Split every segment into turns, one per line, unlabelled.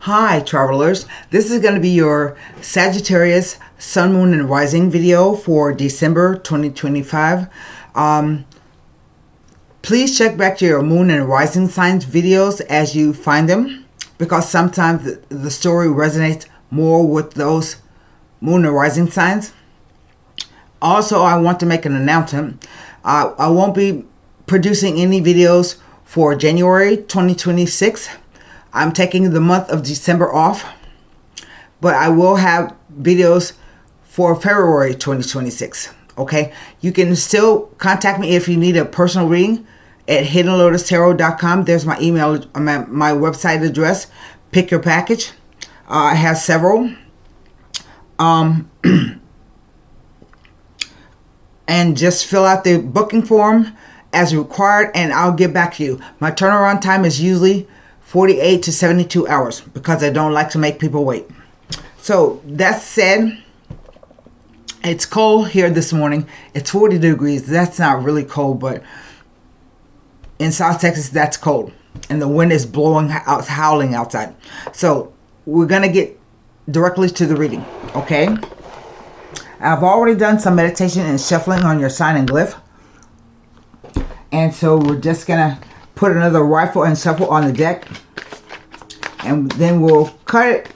Hi travelers, this is going to be your Sagittarius Sun, Moon, and Rising video for December 2025. Please check back to your Moon and Rising signs videos as you find them, because sometimes the story resonates more with those Moon and Rising signs. Also, I want to make an announcement. I won't be producing any videos for January 2026. I'm taking the month of December off, but I will have videos for February 2026. Okay, you can still contact me if you need a personal reading at HiddenLotusTarot.com. There's my email, my website address. Pick your package. I have several. And just fill out the booking form as required, and I'll get back to you. My turnaround time is usually 48 to 72 hours because I don't like to make people wait. So that said, it's cold here this morning. It's 40 degrees. That's not really cold, but in South Texas, that's cold. And the wind is blowing out, howling outside. So we're going to get directly to the reading, okay? I've already done some meditation and shuffling on your sign and glyph. And so we're just going to put another rifle and shuffle on the deck. And then we'll cut it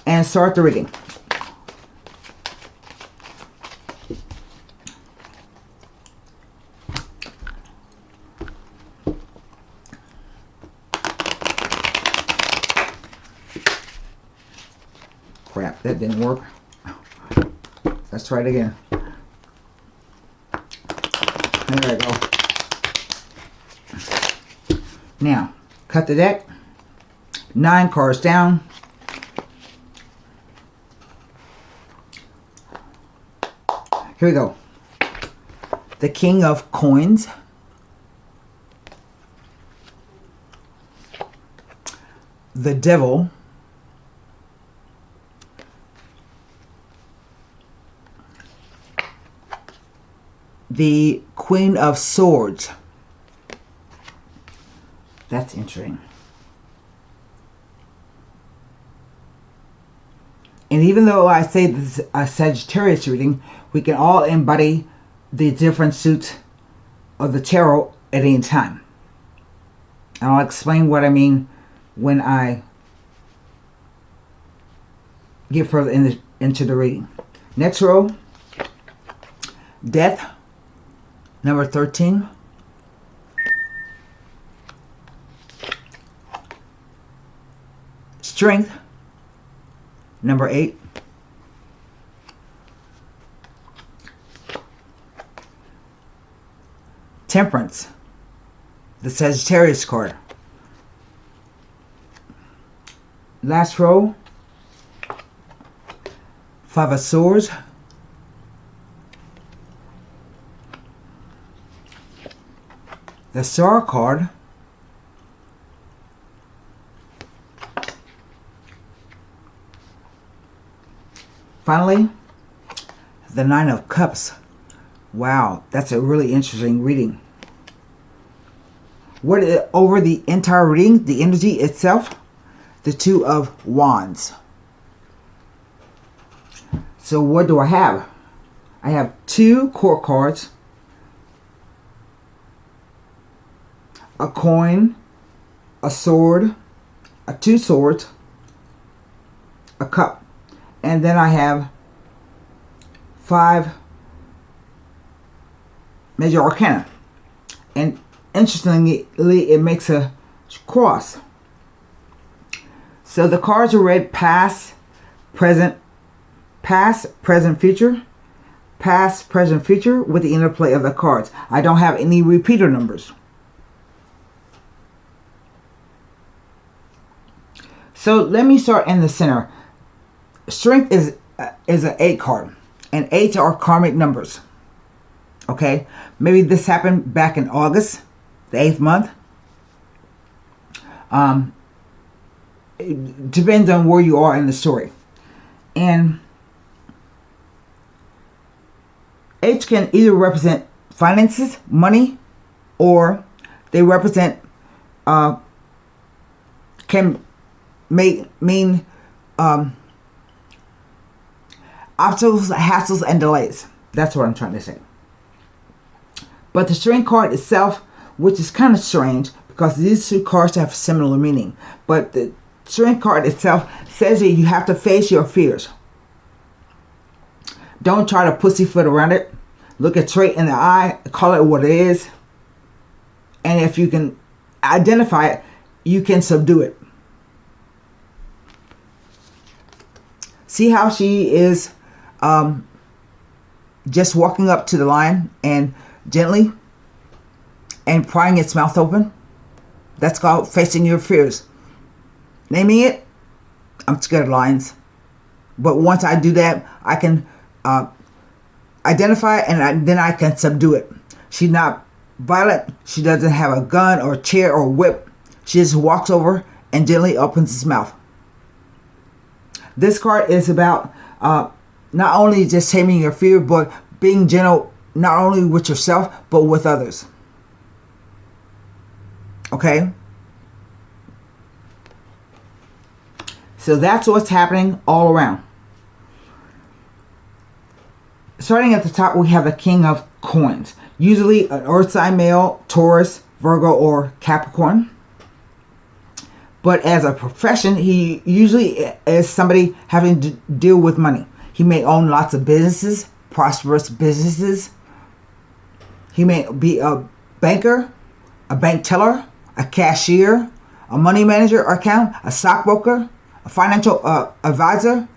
and start the reading. Crap, that didn't work. Let's try it again. There we go. Now, cut the deck. 9 cards down. Here we go. The King of Coins. The Devil. The Queen of Swords. That's interesting. And even though I say this is a Sagittarius reading, we can all embody the different suits of the tarot at any time. And I'll explain what I mean when I get further into the reading. Next row, Death, number 13. Strength, number 8. Temperance, the Sagittarius card. Last row, 5 of Swords. The Star card. Finally, the 9 of Cups. Wow, that's a really interesting reading. Over the entire reading, the energy itself, the 2 of Wands. So what do I have? I have 2 court cards, a coin, a sword, 2 swords, a cup. And then I have 5 major arcana. And interestingly, it makes a cross. So the cards are read past, present, future, past, present, future with the interplay of the cards. I don't have any repeater numbers. So let me start in the center. Strength is an 8 card, and 8s are karmic numbers. Okay, maybe this happened back in August, the 8th month. It depends on where you are in the story. And 8s can either represent finances, money, or they represent can may mean obstacles, hassles, and delays. That's what I'm trying to say. But the Strength card itself, which is kind of strange because these two cards have similar meaning, but the Strength card itself says that you have to face your fears. Don't try to pussyfoot around it. Look it straight in the eye, call it what it is, and if you can identify it, you can subdue it. See how she is just walking up to the lion and gently and prying its mouth open? That's called facing your fears. Naming it, I'm scared of lions. But once I do that, I can identify it, and then I can subdue it. She's not violent. She doesn't have a gun or a chair or a whip. She just walks over and gently opens its mouth. This card is about not only just taming your fear, but being gentle not only with yourself, but with others. Okay? So that's what's happening all around. Starting at the top, we have the King of Coins. Usually an earth sign male, Taurus, Virgo, or Capricorn. But as a profession, he usually is somebody having to deal with money. He may own lots of businesses, prosperous businesses. He may be a banker, a bank teller, a cashier, a money manager or account, a stockbroker, a financial advisor.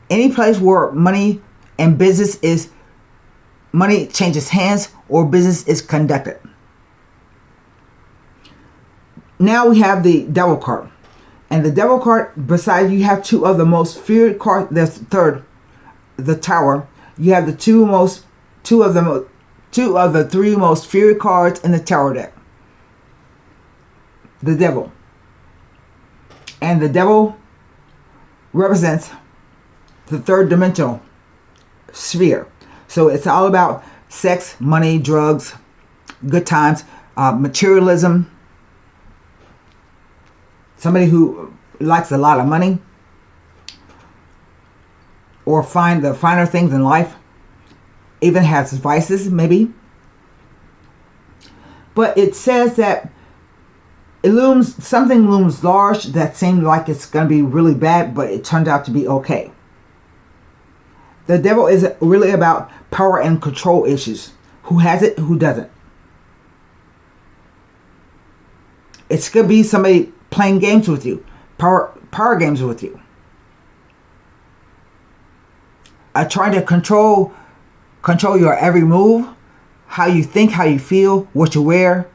Any place where money and business is, money changes hands or business is conducted. Now we have the Devil card. And the Devil card, besides you have two of the most feared cards, there's the third, the Tower. You have the two of the three most feared cards in the Tower deck. The Devil. And the Devil represents the third dimensional sphere. So it's all about sex, money, drugs, good times, materialism. Somebody who likes a lot of money or find the finer things in life, even has vices maybe. But it says that something looms large that seemed like it's going to be really bad, but it turned out to be okay. The Devil is really about power and control issues. Who has it, who doesn't. It's going to be somebody playing games with you, power games with you. Trying to control your every move, how you think, how you feel, what you wear.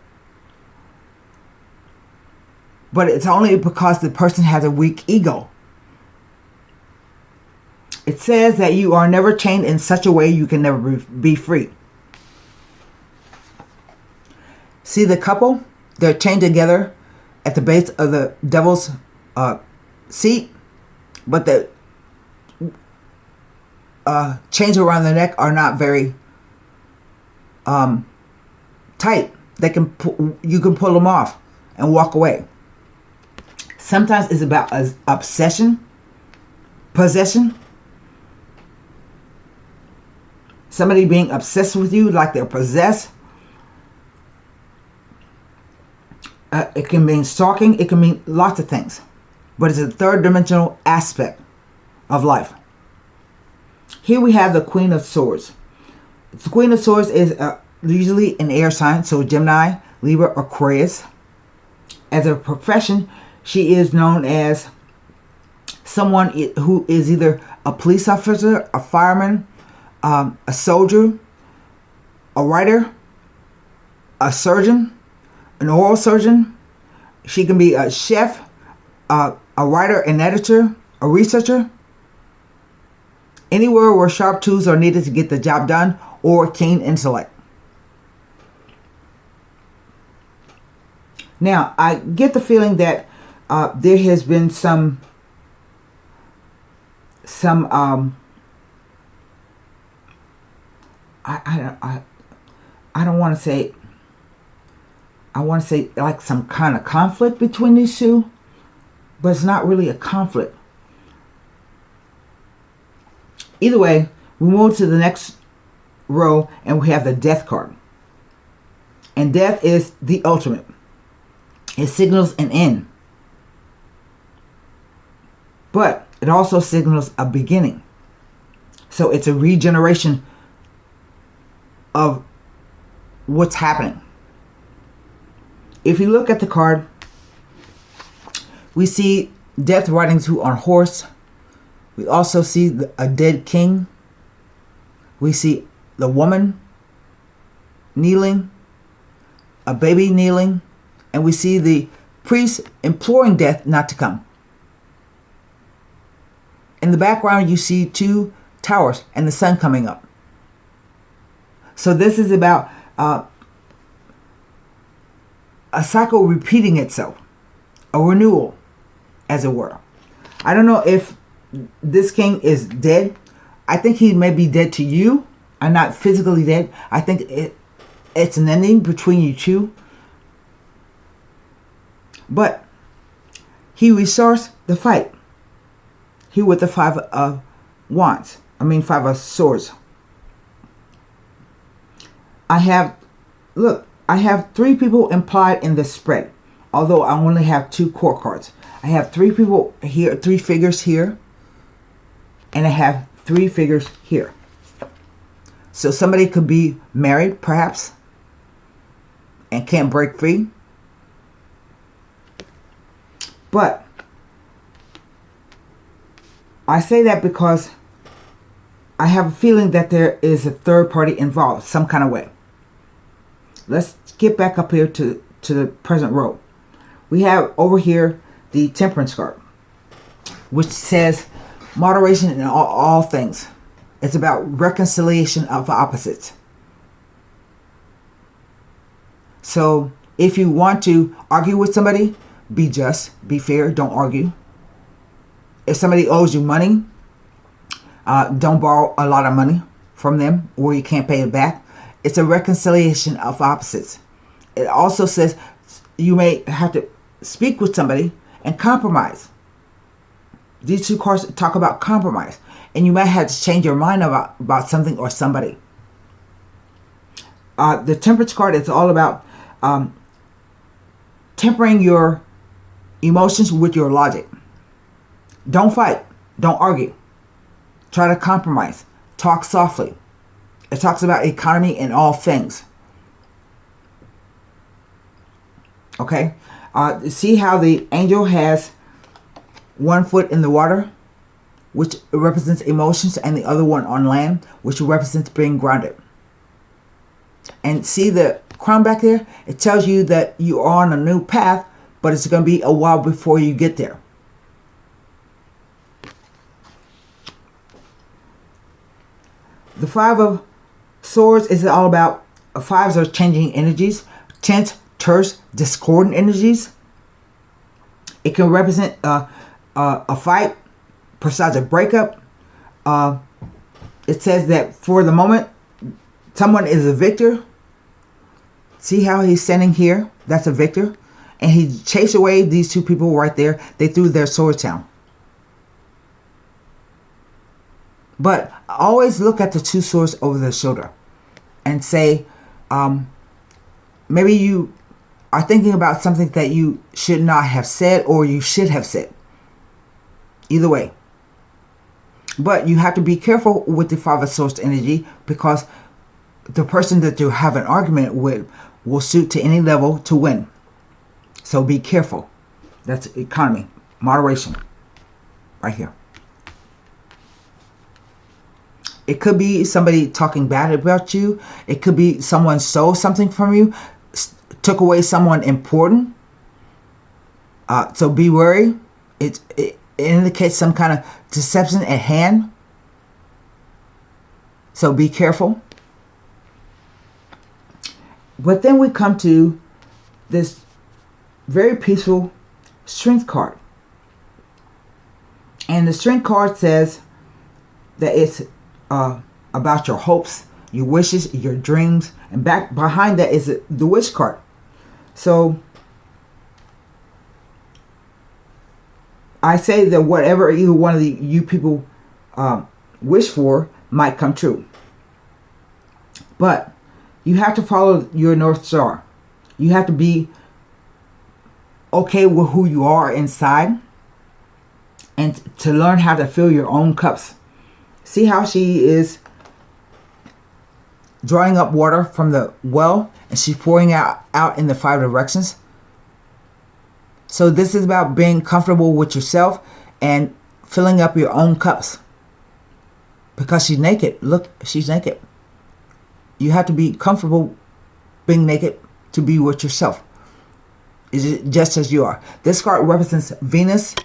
But it's only because the person has a weak ego. It says that you are never chained in such a way you can never be free. See the couple? They're chained together at the base of the Devil's seat, but the chains around the neck are not very tight. You can pull them off and walk away. Sometimes it's about obsession, possession. Somebody being obsessed with you like they're possessed. It can mean stalking. It can mean lots of things. But it's a third dimensional aspect of life. Here we have the Queen of Swords. The Queen of Swords is usually an air sign, so Gemini, Libra, Aquarius. As a profession, she is known as someone who is either a police officer, a fireman, a soldier, a writer, a surgeon, an oral surgeon. She can be a chef, a writer, an editor, a researcher. Anywhere where sharp tools are needed to get the job done, or keen intellect. Now, I get the feeling that there has been some I don't want to say, I want to say like some kind of conflict between these two. but it's not really a conflict. Either way, we move to the next row and we have the Death card. And death is the ultimate. It signals an end. But it also signals a beginning. So it's a regeneration of what's happening. If you look at the card, we see death riding through on a horse. We also see a dead king. We see the woman kneeling, a baby kneeling, and we see the priest imploring death not to come. In the background, you see two towers and the sun coming up. So this is about a cycle repeating itself, a renewal, as it were. I don't know if this king is dead. I think he may be dead to you. I'm not physically dead. I think it's an ending between you two. But he restarts the fight. He with the 5 of wands. 5 of swords. I have 3 people implied in this spread. Although I only have 2 core cards. I have 3 people here, 3 figures here. And I have 3 figures here. So somebody could be married, perhaps, and can't break free. But I say that because I have a feeling that there is a third party involved, some kind of way. Let's get back up here to the present row. We have over here the Temperance card, which says moderation in all things. It's about reconciliation of opposites. So if you want to argue with somebody, be just, be fair, don't argue. If somebody owes you money, don't borrow a lot of money from them or you can't pay it back. It's a reconciliation of opposites. It also says you may have to speak with somebody and compromise. These 2 cards talk about compromise. And you might have to change your mind about something or somebody. The Temperance card is all about tempering your emotions with your logic. Don't fight. Don't argue. Try to compromise. Talk softly. It talks about economy in all things. Okay? See how the angel has 1 foot in the water, which represents emotions, and the other one on land, which represents being grounded. And see the crown back there? It tells you that you are on a new path, but it's going to be a while before you get there. The 5 of swords is all about 5s are changing energies, tense, terse, discordant energies. It can represent a fight, besides a breakup. It says that for the moment, someone is a victor. See how he's standing here? That's a victor. And he chased away these 2 people right there. They threw their swords down. But always look at the 2 swords over their shoulder and say, maybe you are thinking about something that you should not have said or you should have said. Either way. But you have to be careful with the 5 of swords energy, because the person that you have an argument with will suit to any level to win. So be careful. That's economy. Moderation. Right here. It could be somebody talking bad about you. It could be someone stole something from you, took away someone important. So be wary. It indicates some kind of deception at hand. So be careful. But then we come to this very peaceful Strength card. And the Strength card says that it's about your hopes, your wishes, your dreams. And back behind that is the Wish card. So I say that whatever either one of you people wish for might come true. But you have to follow your North Star. You have to be okay with who you are inside, and to learn how to fill your own cups. See how she is drawing up water from the well, and she's pouring out in the 5 directions. So this is about being comfortable with yourself and filling up your own cups. Because she's naked. Look, she's naked. You have to be comfortable being naked to be with yourself. Just as you are. This card represents Venus,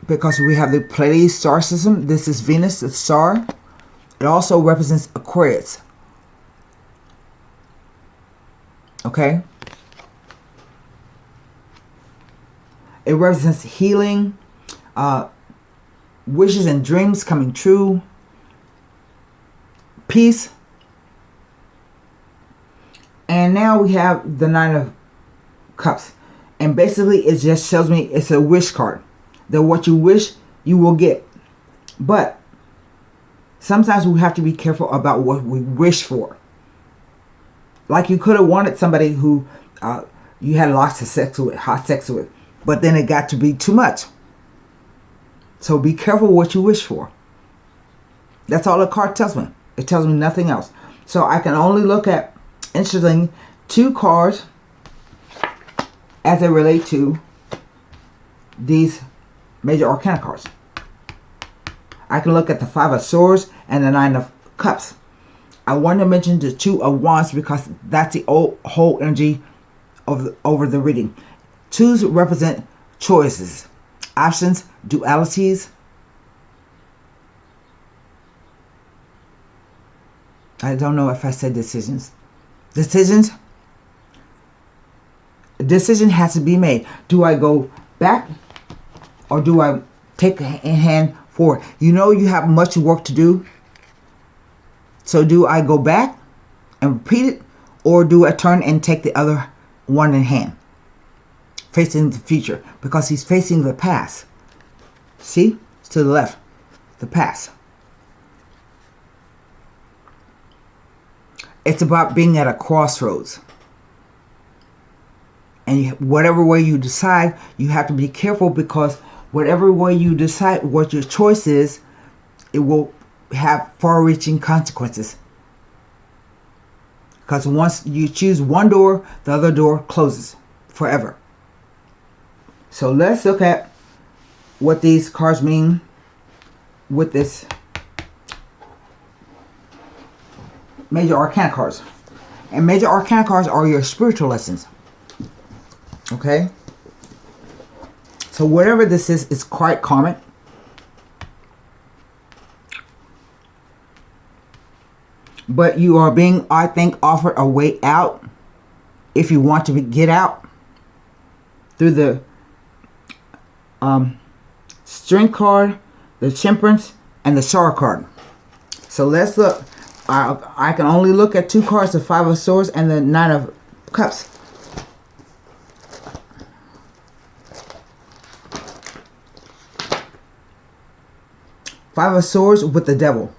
because we have the Pleiades star system. This is Venus, the star. It also represents Aquarius. Okay? It represents healing, wishes and dreams coming true, peace. And now we have the 9 of Cups. And basically it just tells me it's a wish card. That what you wish, you will get. But sometimes we have to be careful about what we wish for. Like you could have wanted somebody who you had lots of sex with, hot sex with. But then it got to be too much. So be careful what you wish for. That's all the card tells me. It tells me nothing else. So I can only look at, interestingly, 2 cards as they relate to these major arcana cards. I can look at the 5 of Swords and the 9 of Cups. I want to mention the 2 of Wands because that's the whole energy of over the reading. 2s represent choices, options, dualities. I don't know if I said decisions. Decisions. A decision has to be made. Do I go back or do I take a hand forward? You know you have much work to do. So do I go back and repeat it, or do I turn and take the other one in hand? Facing the future, because he's facing the past. See? It's to the left. The past. It's about being at a crossroads. And whatever way you decide, you have to be careful, because whatever way you decide what your choice is, it will have far-reaching consequences. Because once you choose one door, the other door closes forever. So let's look at what these cards mean with this major arcana cards. And major arcana cards are your spiritual lessons. Okay? So whatever this is, it's quite karmic. But you are being, I think, offered a way out if you want to get out through the Strength card, the Temperance, and the Sorrow card. So let's look. I can only look at 2 cards, the 5 of Swords and the 9 of Cups. Five of Swords with the Devil.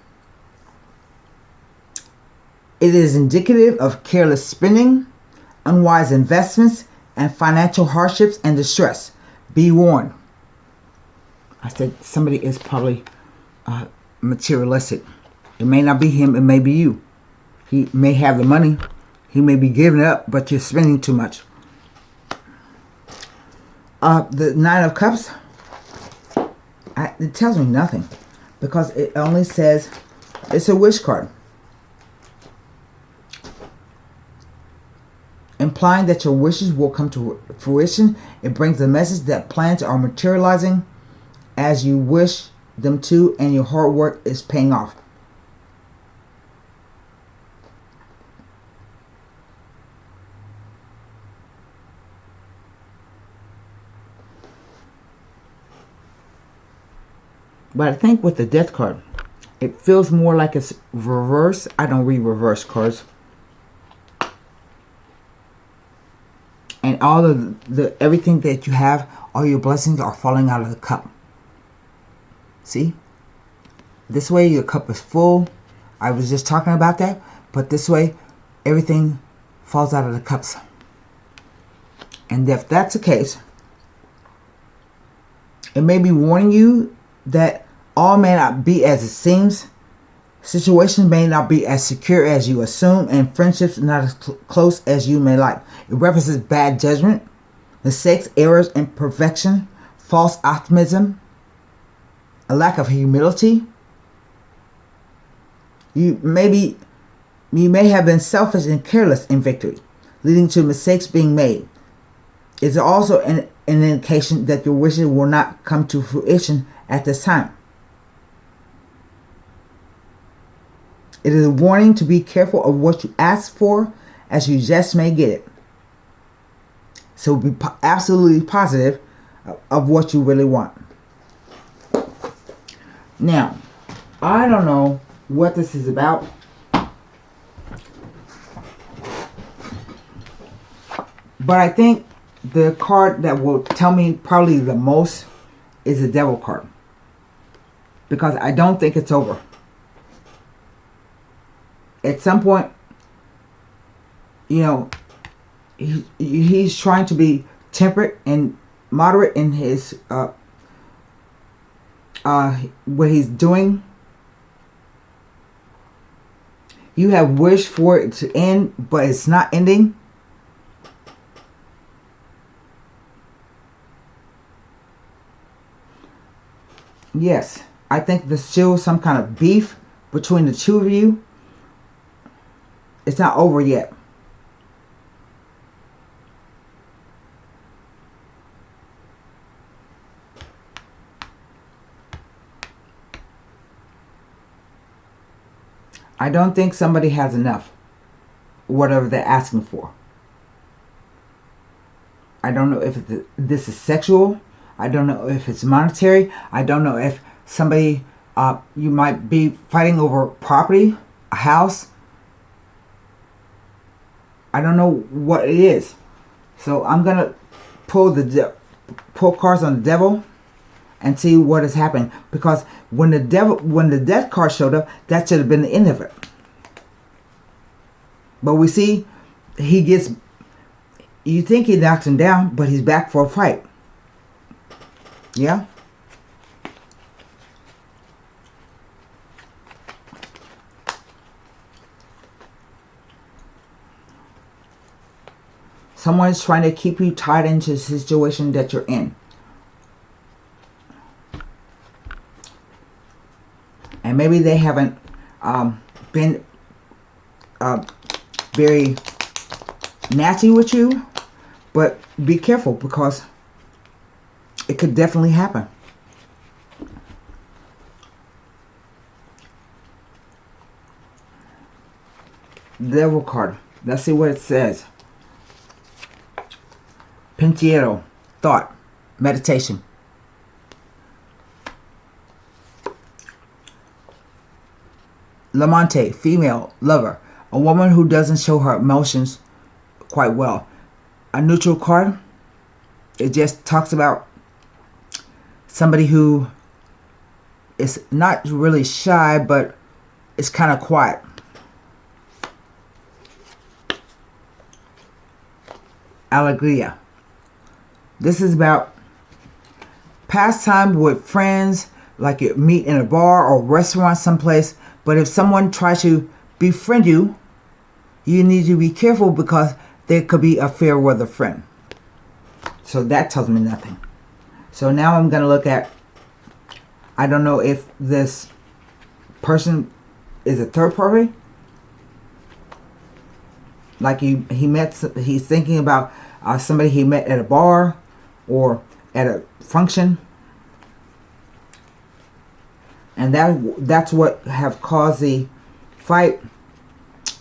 It is indicative of careless spending, unwise investments, and financial hardships and distress. Be warned. I said somebody is probably materialistic. It may not be him, it may be you. He may have the money, he may be giving it up, but you're spending too much. The 9 of Cups, it tells me nothing, because it only says it's a wish card, implying that your wishes will come to fruition. It brings the message that plans are materializing as you wish them to, and your hard work is paying off. But I think with the Death card, it feels more like it's reverse. I don't read reverse cards. And all of the everything that you have all your blessings are falling out of the cup. See? This way your cup is full. I was just talking about that. But this way, everything falls out of the cups. And if that's the case, it may be warning you that all may not be as it seems. Situations may not be as secure as you assume, and friendships not as close as you may like. It represents bad judgment, mistakes, errors, imperfection, false optimism, a lack of humility. You may have been selfish and careless in victory, leading to mistakes being made. It's also an indication that your wishes will not come to fruition at this time. It is a warning to be careful of what you ask for, as you just may get it. So be absolutely positive of what you really want. Now, I don't know what this is about. But I think the card that will tell me probably the most is the Devil card. Because I don't think it's over. At some point, you know, he's trying to be temperate and moderate in his what he's doing. You have wished for it to end, but it's not ending. Yes, I think there's still some kind of beef between the two of you. It's not over yet. I don't think somebody has enough, whatever they're asking for. I don't know if this is sexual. I don't know if it's monetary. I don't know if somebody, you might be fighting over property, a house. I don't know what it is. So I'm going to pull cards on the Devil and see what is happening. Because when the Death card showed up, that should have been the end of it. But we see you think he knocks him down, but he's back for a fight. Yeah? Someone's trying to keep you tied into the situation that you're in. And maybe they haven't been very nasty with you. But be careful, because it could definitely happen. Devil card. Let's see what it says. Pensiero, thought, meditation. L'amante, female, lover. A woman who doesn't show her emotions quite well. A neutral card. It just talks about somebody who is not really shy, but is kind of quiet. Alegria. This is about pastime with friends, like you meet in a bar or restaurant someplace. But if someone tries to befriend you, you need to be careful, because there could be a fair weather friend. So that tells me nothing. So now I'm going to look at, I don't know if this person is a third party. Like he's thinking about somebody he met at a bar or at a function. And that's what have caused the fight.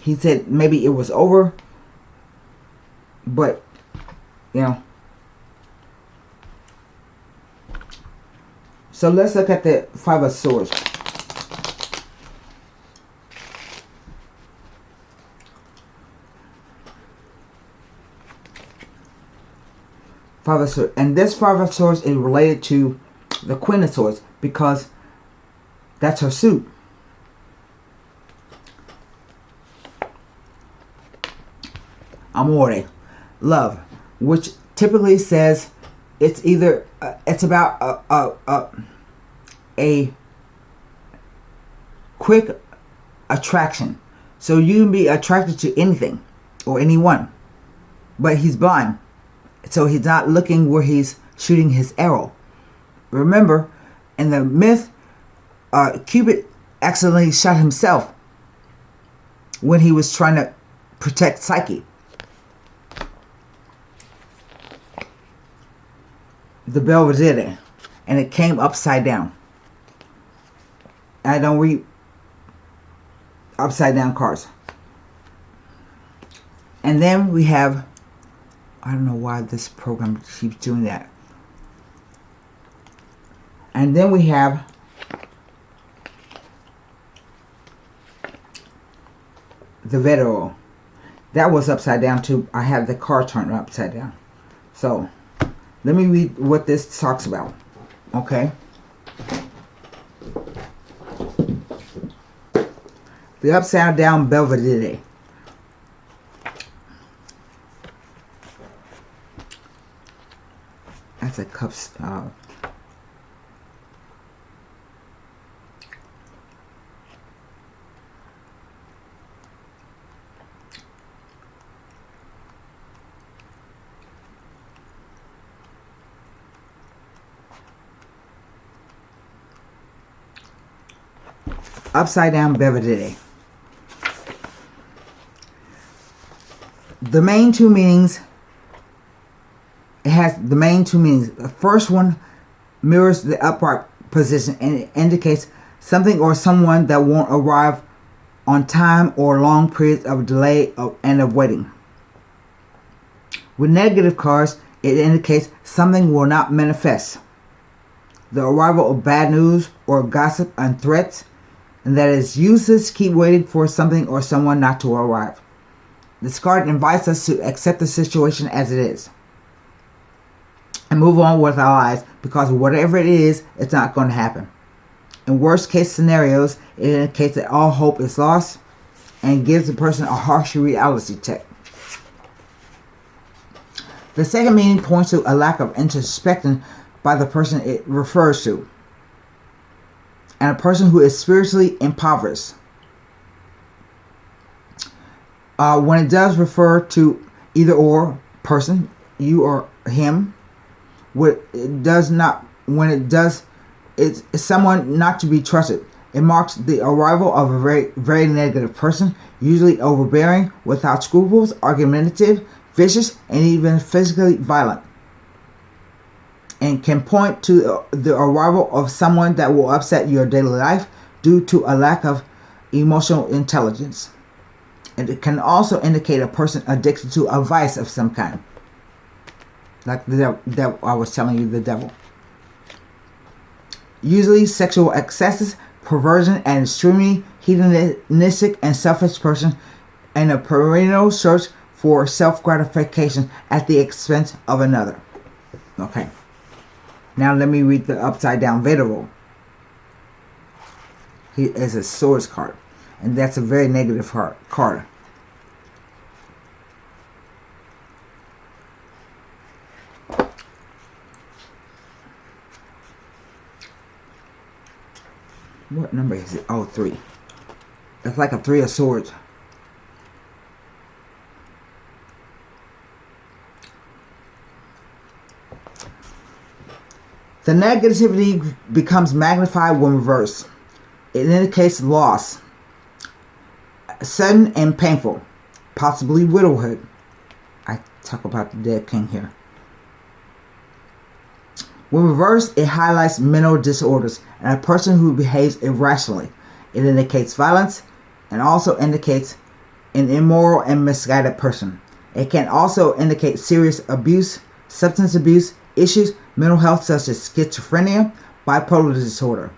He said maybe it was over. But, you know. So let's look at the Five of Swords. Five of Swords. And this Five of Swords is related to the Queen of Swords because that's her suit. Amore, love, which typically says it's either it's about a quick attraction. So you can be attracted to anything or anyone, but he's blind, so he's not looking where he's shooting his arrow. Remember, in the myth, Cupid accidentally shot himself when he was trying to protect Psyche. The Belvedere, and it came upside down. I don't read upside down cards. And then we have, I don't know why this program keeps doing that. And then we have the Vetero. That was upside down too. I have the card turned upside down. So let me read what this talks about. Okay. The upside down Belvedere. That's a cups. Upside down Belvedere. The main two meanings. It has the main two meanings. The first one mirrors the upright position and it indicates something or someone that won't arrive on time or long periods of delay and of waiting. With negative cards, it indicates something will not manifest. The arrival of bad news or gossip and threats, and that it's useless to keep waiting for something or someone not to arrive. This card invites us to accept the situation as it is and move on with our lives, because whatever it is, it's not going to happen. In worst case scenarios, it indicates that all hope is lost and gives the person a harsh reality check. The second meaning points to a lack of introspection by the person it refers to, and a person who is spiritually impoverished. When it does refer to either or person, you or him, when it does, it's someone not to be trusted. It marks the arrival of a very, very negative person, usually overbearing, without scruples, argumentative, vicious, and even physically violent. And can point to the arrival of someone that will upset your daily life due to a lack of emotional intelligence. And it can also indicate a person addicted to a vice of some kind. Like the devil, I was telling you, the devil. Usually sexual excesses, perversion, and extremely hedonistic and selfish person, and a perennial search for self-gratification at the expense of another. Okay. Now let me read the upside down Vetero. He is a swords card, and that's a very negative card. What number is it? Oh, 3. It's like a 3 of swords. The negativity becomes magnified when reversed. It indicates loss, sudden and painful, possibly widowhood. I talk about the dead king here. When reversed, it highlights mental disorders and a person who behaves irrationally. It indicates violence and also indicates an immoral and misguided person. It can also indicate serious abuse, substance abuse issues, mental health such as schizophrenia, bipolar disorder.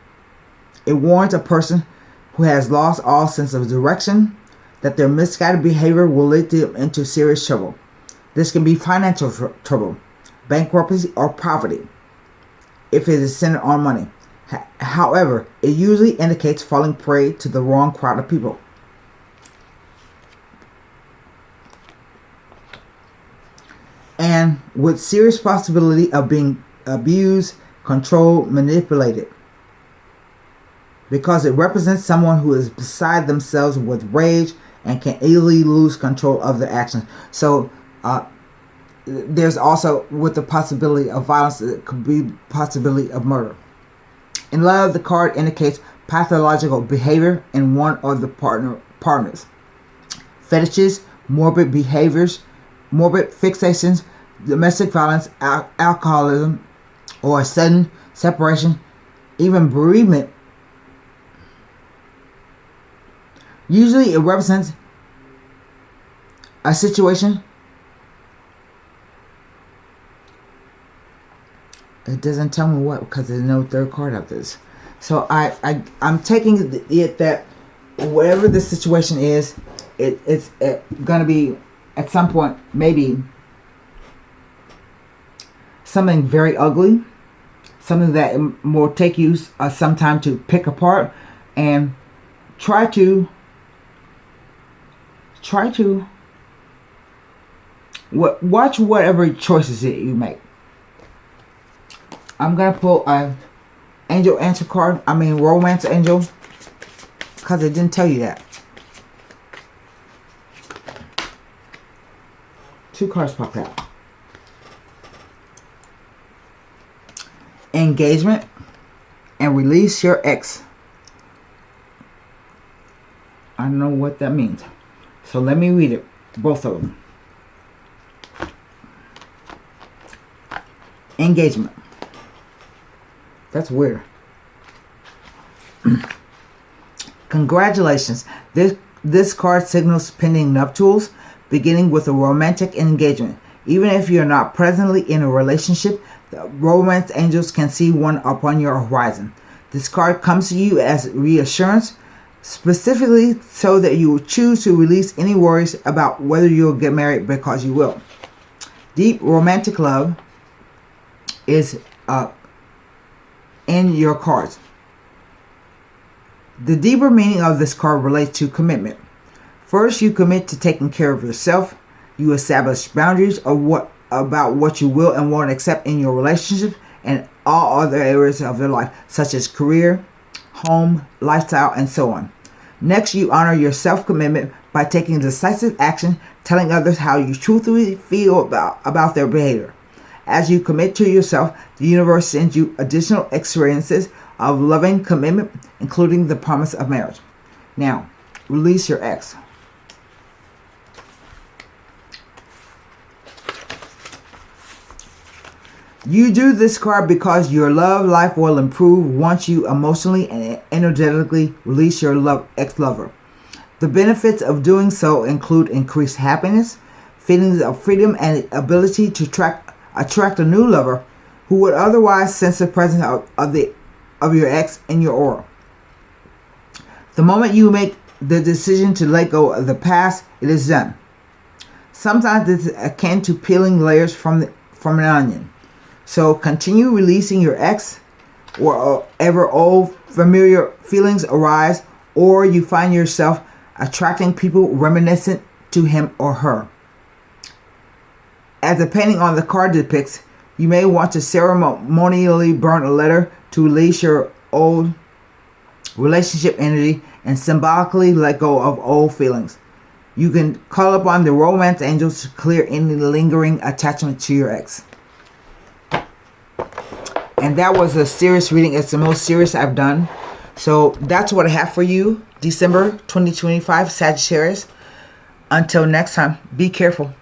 It warns a person who has lost all sense of direction that their misguided behavior will lead them into serious trouble. This can be financial trouble, bankruptcy, or poverty if it is centered on money. However, it usually indicates falling prey to the wrong crowd of people. And with serious possibility of being abused, controlled, manipulated. Because it represents someone who is beside themselves with rage and can easily lose control of their actions. So there's also, with the possibility of violence, it could be possibility of murder. In love, the card indicates pathological behavior in one of the partners. Fetishes, morbid behaviors, morbid fixations, domestic violence, alcoholism, or a sudden separation, even bereavement. Usually it represents a situation. It doesn't tell me what, because there's no third card of this. So I'm taking it that whatever the situation is, it's going to be at some point maybe something very ugly, something that will take you some time to pick apart and try to watch whatever choices that you make. I'm gonna pull a angel answer card. I mean romance angel, because it didn't tell you that. 2 cards popped out. Engagement and release your ex. I don't know what that means. So let me read it. Both of them. Engagement. That's weird. Congratulations. This card signals pending nuptials, beginning with a romantic engagement. Even if you're not presently in a relationship, the romance angels can see one upon your horizon. This card comes to you as reassurance, specifically so that you will choose to release any worries about whether you'll get married, because you will. Deep romantic love is in your cards. The deeper meaning of this card relates to commitment. First, you commit to taking care of yourself. You establish boundaries about what you will and won't accept in your relationship and all other areas of your life, such as career, home, lifestyle, and so on. Next, you honor your self-commitment by taking decisive action, telling others how you truthfully feel about their behavior. As you commit to yourself, the universe sends you additional experiences of loving commitment, including the promise of marriage. Now, release your ex. You do this card because your love life will improve once you emotionally and energetically release your ex-lover. The benefits of doing so include increased happiness, feelings of freedom, and ability to attract a new lover who would otherwise sense the presence of your ex in your aura. The moment you make the decision to let go of the past, it is done. Sometimes this is akin to peeling layers from an onion. So continue releasing your ex, or ever old familiar feelings arise, or you find yourself attracting people reminiscent to him or her. As the painting on the card depicts, you may want to ceremonially burn a letter to release your old relationship energy and symbolically let go of old feelings. You can call upon the romance angels to clear any lingering attachment to your ex. And that was a serious reading. It's the most serious I've done. So that's what I have for you. December 2025, Sagittarius. Until next time, be careful.